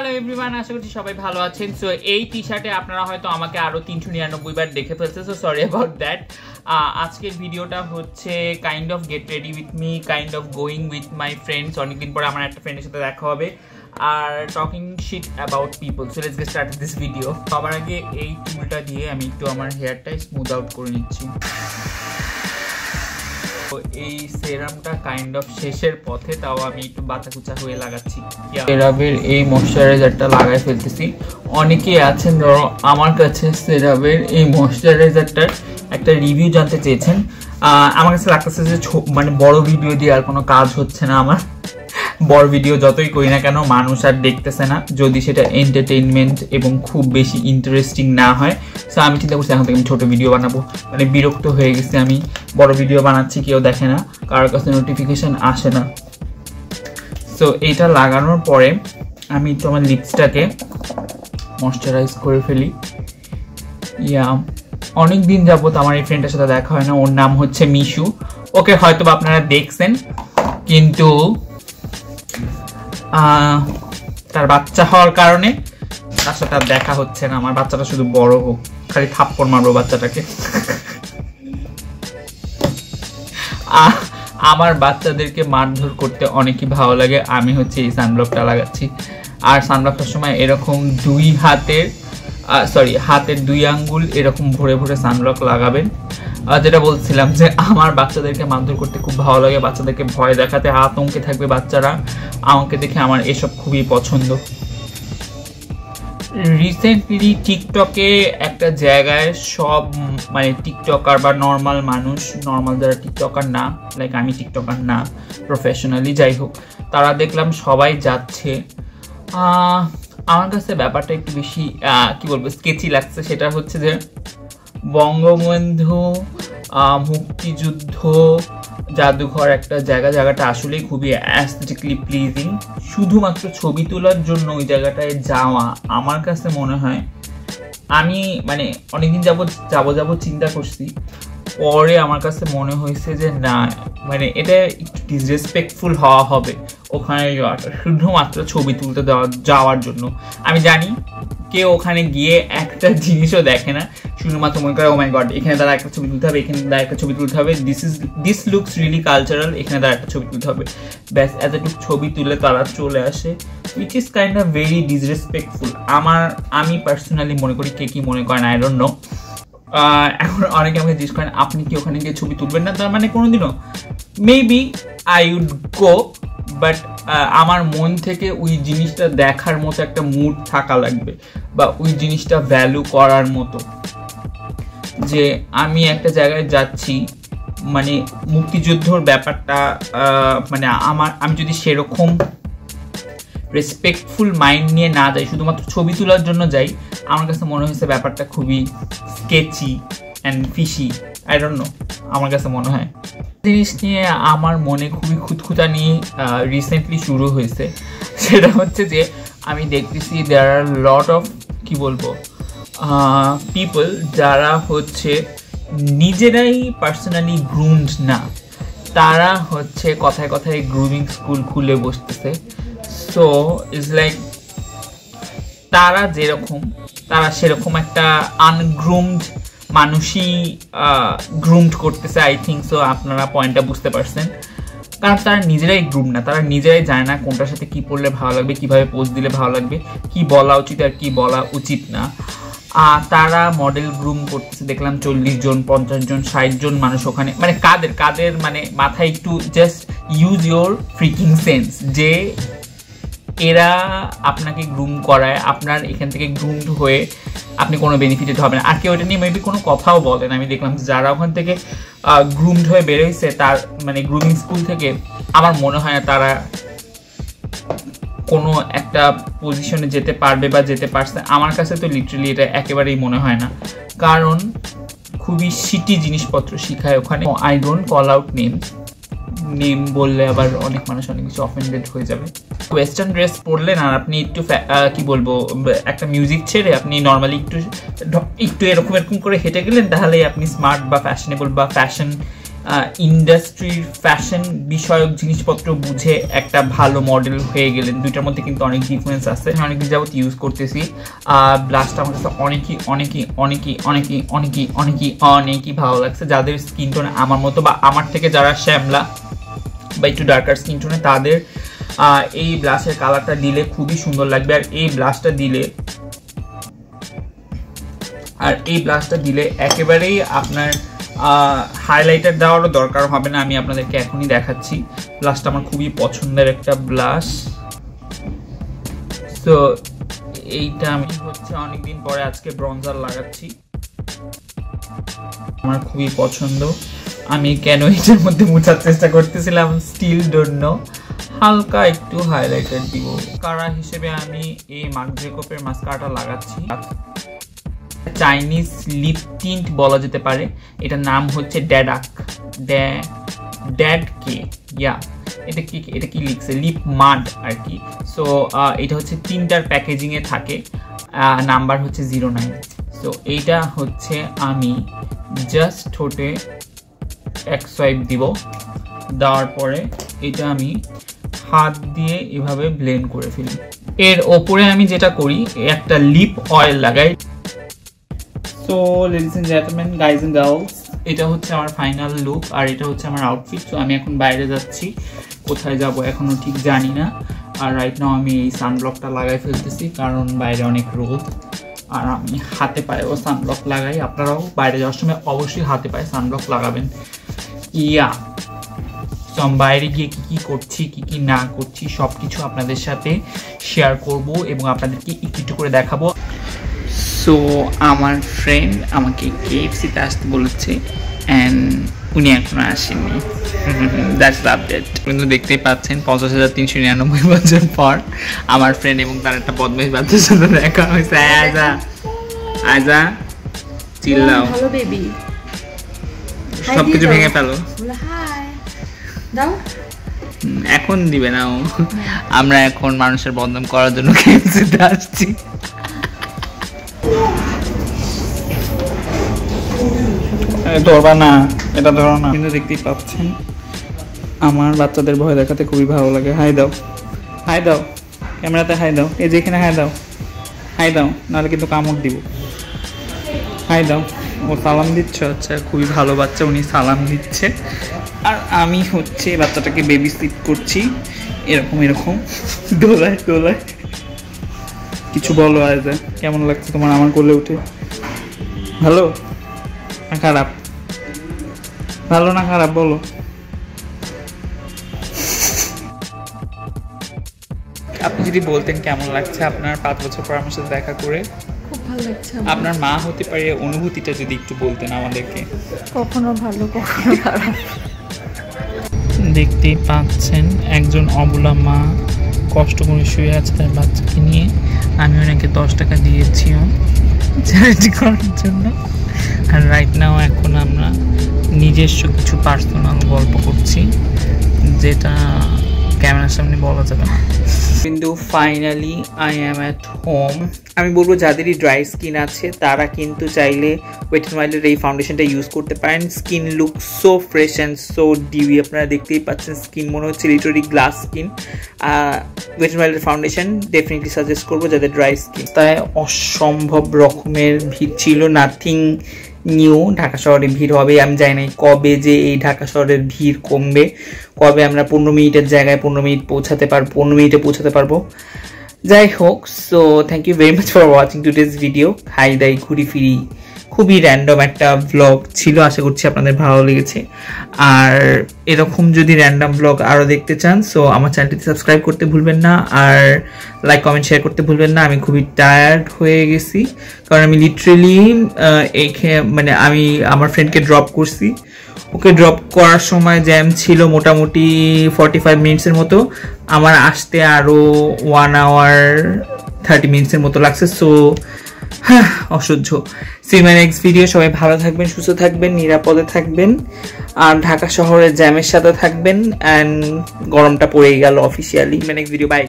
Hello everyone, আশা করছি সবাই ভালো আছেন। সো এই টি শার্টে আপনারা হয়তো আমাকে আরো 399 বার দেখে ফেলছে, সো সরি অ্যাবাউট দ্যাট। আজকের ভিডিওটা হচ্ছে kind of get ready with me, kind of going with my friends. অনেকদিন পরে আমার একটা ফ্রেন্ডের সাথে দেখা হবে আর talking shit about people. So let's get start this video. সবার আগে এই টুলটা দিয়ে আমি একটু আমার হেয়ারটা স্মুথ আউট করে নিচ্ছি। এই সেরামটা কাইন্ড অফ শেষের পথে, তাও আমি একটু বাঁচাকুচা হয়ে লাগাচ্ছি। সেরাভের এই ময়শ্চারাইজারটা লাগাই ফেলতেছি। অনেকে আছেন ধরো আমার কাছে সেরাভের এই ময়শ্চারাইজারটার একটা রিভিউ জানতে চেয়েছেন। আমার কাছে লাগতেছে যে মানে বড় ভিডিও দিয়ে আর কোনো কাজ হচ্ছে না আমার। বড় ভিডিও যতই করি না কেন মানুষ আর দেখতেছে না, যদি সেটা এন্টারটেইনমেন্ট এবং খুব বেশি ইন্টারেস্টিং না হয়। সো আমি চিন্তা করছি এখন থেকে আমি ছোটো ভিডিও বানাবো। মানে বিরক্ত হয়ে গেছি আমি, বড় ভিডিও বানাচ্ছি কেউ দেখে না, কারোর কাছে নোটিফিকেশান আসে না। সো এইটা লাগানোর পরে আমি একটু আমার লিপসটাকে ময়শ্চারাইজ করে ফেলি। অনেক দিন যাবত আমার এই ফ্রেন্ডের সাথে দেখা হয় না। ওর নাম হচ্ছে মিশু। ওকে হয়তো বা আপনারা দেখছেন, কিন্তু তার বাচ্চা হওয়ার কারণে তার সাথে আর দেখা হচ্ছে না। আমার বাচ্চাটা শুধু বড় হোক, খালি থাপ্পড় মারবো বাচ্চাটাকে। আমার বাচ্চাদেরকে মারধর করতে অনেকই ভালো লাগে। আমি হচ্ছে এই সানব্লকটা লাগাচ্ছি, আর সানব্লকটার সময় এরকম হাতের 2 আঙ্গুল এরকম ভরে ভরে সানব্লক লাগাবেন। যেটা বলছিলাম যে আমার বাচ্চাদেরকে মারধর করতে খুব ভালো লাগে, বাচ্চাদেরকে ভয় দেখাতে, আতঙ্কে থাকবে বাচ্চারা। আমাকে দেখে আমার এসব খুবই পছন্দ। রিসেন্টলি টিকটকে একটা জায়গায় সব মানে টিকটকার বা নর্মাল মানুষ, নর্মাল যারা টিকটকার না, লাইক আমি টিকটকার না প্রফেশনালি, যাই হোক, তারা দেখলাম সবাই যাচ্ছে। আমার কাছে ব্যাপারটা একটু বেশি কি বলবো স্কেচি লাগছে। সেটা হচ্ছে যে বঙ্গবন্ধু মুক্তিযুদ্ধ জাদুঘর একটা জায়গাটা আসলেই খুবই অ্যাস্থেটিকলি প্লিজিং। শুধুমাত্র ছবি তোলার জন্য ওই জায়গাটায় যাওয়া আমার কাছে মনে হয়, আমি মানে অনেকদিন যাবো চিন্তা করছি, পরে আমার কাছে মনে হয়েছে যে না, মানে এটা একটু ডিসরেসপেক্টফুল হওয়া হবে ওখানে যাওয়াটা শুধুমাত্র ছবি তুলতে যাওয়ার জন্য। আমি জানি কেউ ওখানে গিয়ে একটা জিনিসও দেখে না, শুধুমাত্র মনে করে ও মাই গড এখানে তারা একটা ছবি তুলতে হবে, এখানে তারা একটা ছবি তুলতে হবে, দিস লুকস রিয়েলি কালচারাল, এখানে তারা একটা ছবি তুলতে হবে, ব্যাস এতটুকু ছবি তুলে তারা চলে আসে, which is kind of very disrespectful. আমি পার্সোনালি মনে করি, কে কি মনে করেন আই ডোন্ট নো। এখন অনেকে আমাকে জিজ্ঞেস করেন আপনি কি ওখানে গিয়ে ছবি তুলবেন না? তার মানে কোনোদিনও maybe I would go, but আমার মন থেকে ওই জিনিসটা দেখার মতো একটা মুড থাকা লাগবে, বা ওই জিনিসটা ভ্যালু করার মতো, যে আমি একটা জায়গায় যাচ্ছি, মানে মুক্তিযুদ্ধর ব্যাপারটা মানে আমি যদি সেরকম রেসপেক্টফুল মাইন্ড নিয়ে না যাই, শুধুমাত্র ছবি তোলার জন্য যাই, আমার কাছে মনে হয়েছে ব্যাপারটা খুবই sketchy and fishy. I don't know, আমার কাছে মনে হয় জিনিস নিয়ে আমার মনে খুবই খুঁতখুঁতা নিয়ে রিসেন্টলি শুরু হয়েছে। সেটা হচ্ছে যে আমি দেখতেছি দেয়ার আর লট অফ কি বলবো পিপল যারা হচ্ছে নিজেরাই পার্সোনালি গ্রুমড না, তারা হচ্ছে কথায় কথায় গ্রুমিং স্কুল খুলে বসতেছে। সো ইটস লাইক তারা সেরকম একটা আনগ্রুমড মানুষই গ্রুমড করতেছে। আই থিঙ্ক সো আপনারা পয়েন্টটা বুঝতে পারছেন, কারণ তারা নিজেরাই গ্রুম না, তারা নিজেরাই জানে না কোনটার সাথে কি পড়লে ভালো লাগবে, কিভাবে পোজ দিলে ভালো লাগবে, কি বলা উচিত আর কি বলা উচিত না। তারা মডেল গ্রুম করতেছে। দেখলাম 40 জন, 50 জন, 60 জন মানুষ ওখানে। মানে কাদের মানে মাথায় একটু just use your freaking sense, যে এরা আপনাকে গ্রুম করায়, আপনার এখান থেকে গ্রুমড হয়ে আপনি কোনো বেনিফিটেড হবেন। আর কেউ এটা নিয়ে মেবি কোনো কথাও বলেন। আমি দেখলাম যারা ওখান থেকে গ্রুমড হয়ে বেরোইছে, তার মানে গ্রুমিং স্কুল থেকে, আমার মনে হয় না তারা কোনো একটা পজিশনে যেতে পারবে বা যেতে পারছে। আমার কাছে তো লিটারালি এটা একেবারেই মনে হয় না, কারণ খুবই শিটি জিনিসপত্র শিখায় ওখানে। I don't call out name বললে আবার অনেক মানুষ অনেক কিছু অফেন্ডেড হয়ে যাবে। ওয়েস্টার্ন ড্রেস পরলেন আর আপনি একটু কি বলবো একটা মিউজিক ছেড়ে আপনি নর্মালি একটু এরকম করে হেঁটে গেলেন, তাহলেই আপনি স্মার্ট বা ফ্যাশনেবল বা ফ্যাশন ইন্ডাস্ট্রির ফ্যাশন বিষয়ক জিনিসপত্র বুঝে একটা ভালো মডেল হয়ে গেলেন। দুইটার মধ্যে কিন্তু অনেক ডিফারেন্স আছে। অনেকদিন যাবত ইউজ করতেছি। ব্লাশটা আমার কাছে অনেকই ভালো লাগছে। যাদের স্কিন টোন আমার মতো বা আমার থেকে যারা শ্যামলা বা একটু ডার্কার স্কিন টোনে, তাদের এই ব্লাশের কালারটা দিলে খুবই সুন্দর লাগবে। আর এই ব্লাশটা দিলে একেবারেই আপনার হাইলাইটার দেওয়ারও দরকার হবে না। আমি আপনাদেরকে এখনই দেখাচ্ছি। ব্লাশটা আমার খুবই পছন্দের একটা ব্লাশ। তো এইটা আমি অনেকদিন পরে আজকে ব্রঞ্জার লাগাচ্ছি, আমার খুবই পছন্দ। আমি কেন এটার মধ্যে মুছার চেষ্টা করতেছিলাম, স্টিল ডোন্ট নো। হালকা একটু হাইলাইটার দিব। কারা হিসেবে আমি এই মার্ক জেকবের মাস্কারাটা লাগাচ্ছি। চাইনিজ লিপ টিন্ট বলা যেতে পারে। এটার নাম হচ্ছে এটা কি লিখছে, লিপ মাড আর কি। সো এটা হচ্ছে 3টার প্যাকেজিং এ থাকে, নাম্বার হচ্ছে 09। সো এইটা হচ্ছে আমি জাস্ট ঠোঁটে এক সোয়াইপ দিব। দেওয়ার পরে এটা আমি হাত দিয়ে এভাবে ব্লেন্ড করে ফেলি। এর ওপরে আমি যেটা করি, একটা লিপ অয়েল লাগাই। So ladies and gentleman, guys and girls, এটা হচ্ছে আমার ফাইনাল লুক আর এটা হচ্ছে আমার আউটফিট। সো আমি এখন বাইরে যাচ্ছি, কোথায় যাব এখনো ঠিক জানি না। আর রাইট নাও আমি এই সানব্লকটা লাগাই ফেলতেছি, কারণ বাইরে অনেক রোদ। আর আমি হাতে পায়েও সানব্লক লাগাই। আপনারাও বাইরে যাওয়ার সময় অবশ্যই হাতে পায়ে সানব্লক লাগাবেন। তো আমি বাইরে গিয়ে কি করছি, কি না করছি সব কিছু আপনাদের সাথে শেয়ার করব এবং আপনাদেরকে একটু করে দেখাবো। সো আমার ফ্রেন্ড আমাকে KFC-তে আসতে বলেছে অ্যান্ড উনি এখনো আসেননি। That's the update. কিন্তু দেখতেই পাচ্ছেন 50,399 বছর পর আমার ফ্রেন্ড এবং তার একটা বদমাইশ বাচ্চার সাথে দেখা হয়েছে। আজা চিল্লাও, হ্যালো বেবি, সবকিছু ভেঙে ফেলো। হাই দাও। এখন দিবে না ও। আমরা এখন মানুষের বদনাম করার জন্য KFC-তে আসছি। ধরবা না, এটা ধরো না। কিন্তু দেখতেই পাচ্ছেন আমার বাচ্চাদের ভয় দেখাতে খুবই ভালো লাগে। হাই দাও, ক্যামেরাতে হাই দাও। এই যে এখানে হাই দাও, নাহলে কিন্তু কামড় দিব। হাই দাও। ও সালাম দিচ্ছ, আচ্ছা খুবই ভালো বাচ্চা, উনি সালাম দিচ্ছে। আর আমি হচ্ছে বাচ্চাটাকে বেবি সিট করছি, এরকম দোলায়। কিছু বলো আয়জা, কেমন লাগছে তোমার আমার কোলে উঠে? ভালো না খারাপ? ভালো না খারাপ বলো। আপনি যদি বলতেন কেমন লাগছে আপনার 5 বছর পর আমার সাথে দেখা করে? খুব ভালো লাগছে। আপনার মা হতে পারে অনুভূতিটা যদি একটু বলতেন আমাদেরকে। কখনো ভালো কখনো খারাপ। দেখতেই পাচ্ছেন একজন অবলা মা কষ্ট করে শুয়ে আছে তার বাচ্চাকে নিয়ে। আমি ওনাকে 10 টাকা দিয়েছিও চ্যারিটি করার জন্য। আর রাইট নাও এখন আমরা নিজস্ব কিছু পার্সোনাল গল্প করছি, যেটা ক্যামেরার সামনে বলা যাবে না। কিন্তু finally I am at home. আমি বলবো যাদেরই ড্রাই স্কিন আছে তারা কিন্তু চাইলে ওয়েট এন্ড ওয়াইল্ডের এই ফাউন্ডেশনটা ইউজ করতে পারেন। Skin look so fresh and so dewy. আপনারা দেখতেই পাচ্ছেন স্কিন মনে হচ্ছে literally glass skin. Wet and ওয়াইল্ডের ফাউন্ডেশন ডেফিনেটলি সাজেস্ট করবো যাদের ড্রাই স্কিন। তাই অসম্ভব রকমের ভিড় ছিল, নাথিং নিউ। ঢাকা শহরে ভিড় হবে, আমি জানি না কবে যে এই ঢাকা শহরের ভিড় কমবে, কবে আমরা 15 মিনিটের জায়গায় 15 মিনিটে পৌঁছাতে পারবো। যাই হোক, so thank you very much for watching today's video. খাই দাই ঘুরি ফিরি, খুবই র্যান্ডম একটা ব্লগ ছিল, আশা করছি আপনাদের ভালো লেগেছে। আর এরকম যদি র্যান্ডম ব্লগ আরও দেখতে চান, সো আমার চ্যানেলটিতে সাবস্ক্রাইব করতে ভুলবেন না, আর লাইক কমেন্ট শেয়ার করতে ভুলবেন না। আমি খুবই টায়ার্ড হয়ে গেছি, কারণ আমি লিটারেলি মানে আমি আমার ফ্রেন্ডকে ড্রপ করছি। ওকে ড্রপ করার সময় জ্যাম ছিল মোটামুটি 45 মিনিটসের মতো, আমার আসতে আরও 1 hour 30 মিনিটসের মতো লাগছে। সো হ্যাঁ, অসহ্য। See my next video. সবাই ভালো থাকবেন, সুস্থ থাকবেন, নিরাপদে থাকবেন, আর ঢাকা শহরের জ্যামের সাথে থাকবেন। অ্যান্ড গরমটা পড়েই গেল অফিসিয়ালি। Next video, by.